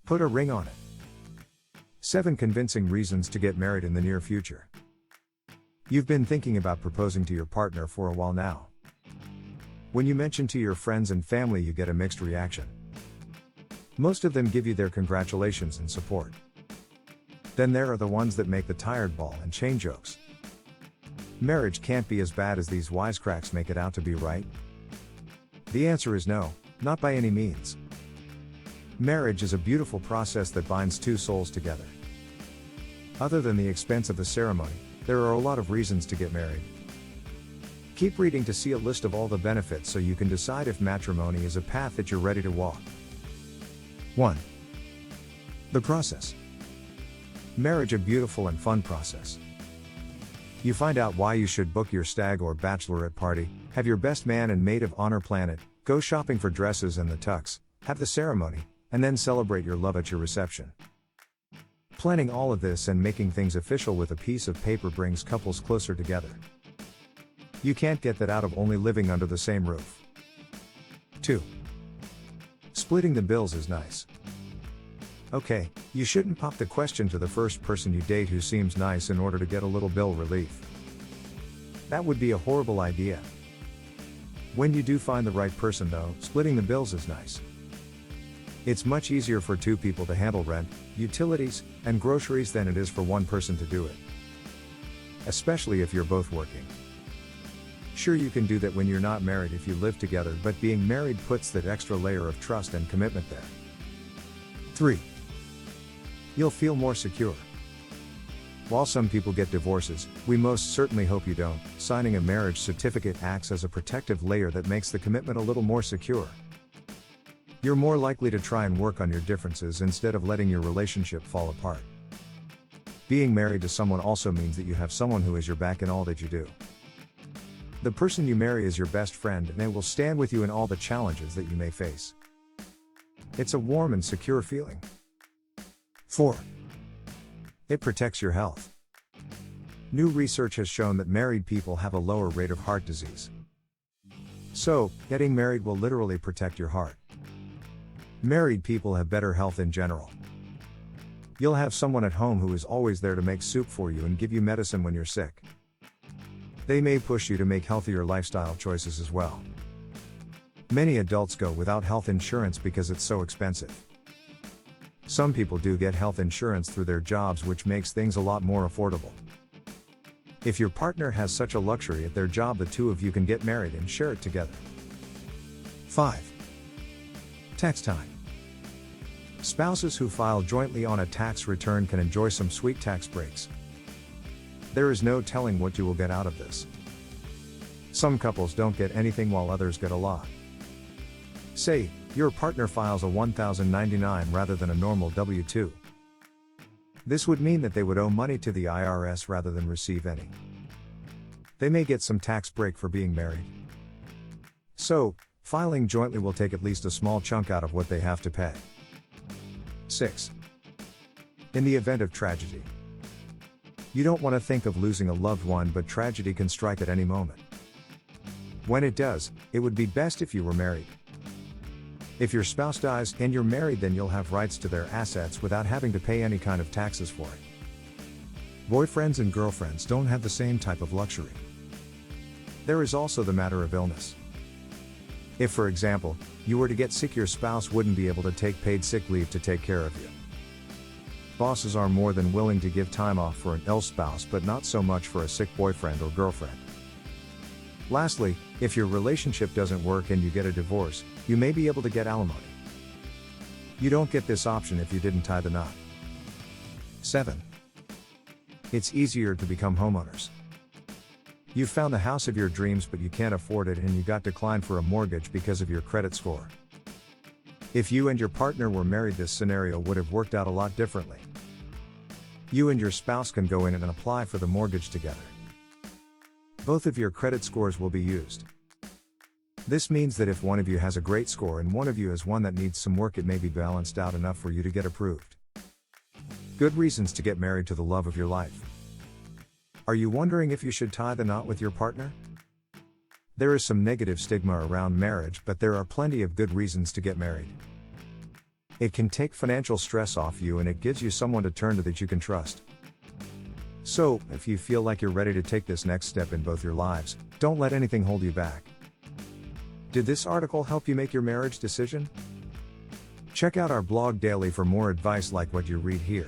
Put a ring on it. 7 convincing reasons to get married in the near future. You've been thinking about proposing to your partner for a while now. When you mention to your friends and family, you get a mixed reaction. Most of them give you their congratulations and support. Then there are the ones that make the tired ball and chain jokes. Marriage can't be as bad as these wisecracks make it out to be, right? The answer is no, not by any means. Marriage is a beautiful process that binds two souls together. Other than the expense of the ceremony, there are a lot of reasons to get married. Keep reading to see a list of all the benefits so you can decide if matrimony is a path that you're ready to walk. 1. The process. Marriage, a beautiful and fun process. You find out why you should book your stag or bachelorette party, have your best man and maid of honor plan it, go shopping for dresses and the tux, have the ceremony, and then celebrate your love at your reception. Planning all of this and making things official with a piece of paper brings couples closer together. You can't get that out of only living under the same roof. 2. Splitting the bills is nice. Okay, you shouldn't pop the question to the first person you date who seems nice in order to get a little bill relief. That would be a horrible idea. When you do find the right person though, splitting the bills is nice. It's much easier for 2 people to handle rent, utilities, and groceries than it is for one person to do it. Especially if you're both working. Sure, you can do that when you're not married if you live together, but being married puts that extra layer of trust and commitment there. 3. You'll feel more secure. While some people get divorces, we most certainly hope you don't. Signing a marriage certificate acts as a protective layer that makes the commitment a little more secure. You're more likely to try and work on your differences instead of letting your relationship fall apart. Being married to someone also means that you have someone who is your back in all that you do. The person you marry is your best friend and they will stand with you in all the challenges that you may face. It's a warm and secure feeling. 4. It protects your health. New research has shown that married people have a lower rate of heart disease. So, getting married will literally protect your heart. Married people have better health in general. You'll have someone at home who is always there to make soup for you and give you medicine when you're sick. They may push you to make healthier lifestyle choices as well. Many adults go without health insurance because it's so expensive. Some people do get health insurance through their jobs, which makes things a lot more affordable. If your partner has such a luxury at their job, the two of you can get married and share it together. 5. Tax time. Spouses who file jointly on a tax return can enjoy some sweet tax breaks. There is no telling what you will get out of this. Some couples don't get anything while others get a lot. Say, your partner files a 1099 rather than a normal W-2. This would mean that they would owe money to the IRS rather than receive any. They may get some tax break for being married. So, filing jointly will take at least a small chunk out of what they have to pay. 6. In the event of tragedy. You don't want to think of losing a loved one, but tragedy can strike at any moment. When it does, it would be best if you were married. If your spouse dies and you're married, then you'll have rights to their assets without having to pay any kind of taxes for it. Boyfriends and girlfriends don't have the same type of luxury. There is also the matter of illness. If, for example, you were to get sick, your spouse wouldn't be able to take paid sick leave to take care of you. Bosses are more than willing to give time off for an ill spouse, but not so much for a sick boyfriend or girlfriend. Lastly, if your relationship doesn't work and you get a divorce, you may be able to get alimony. You don't get this option if you didn't tie the knot. 7. It's easier to become homeowners. You've found the house of your dreams, but you can't afford it and you got declined for a mortgage because of your credit score. If you and your partner were married, this scenario would have worked out a lot differently. You and your spouse can go in and apply for the mortgage together. Both of your credit scores will be used. This means that if one of you has a great score and one of you has one that needs some work, it may be balanced out enough for you to get approved. Good reasons to get married to the love of your life. Are you wondering if you should tie the knot with your partner? There is some negative stigma around marriage, but there are plenty of good reasons to get married. It can take financial stress off you and it gives you someone to turn to that you can trust. So, if you feel like you're ready to take this next step in both your lives, don't let anything hold you back. Did this article help you make your marriage decision? Check out our blog daily for more advice like what you read here.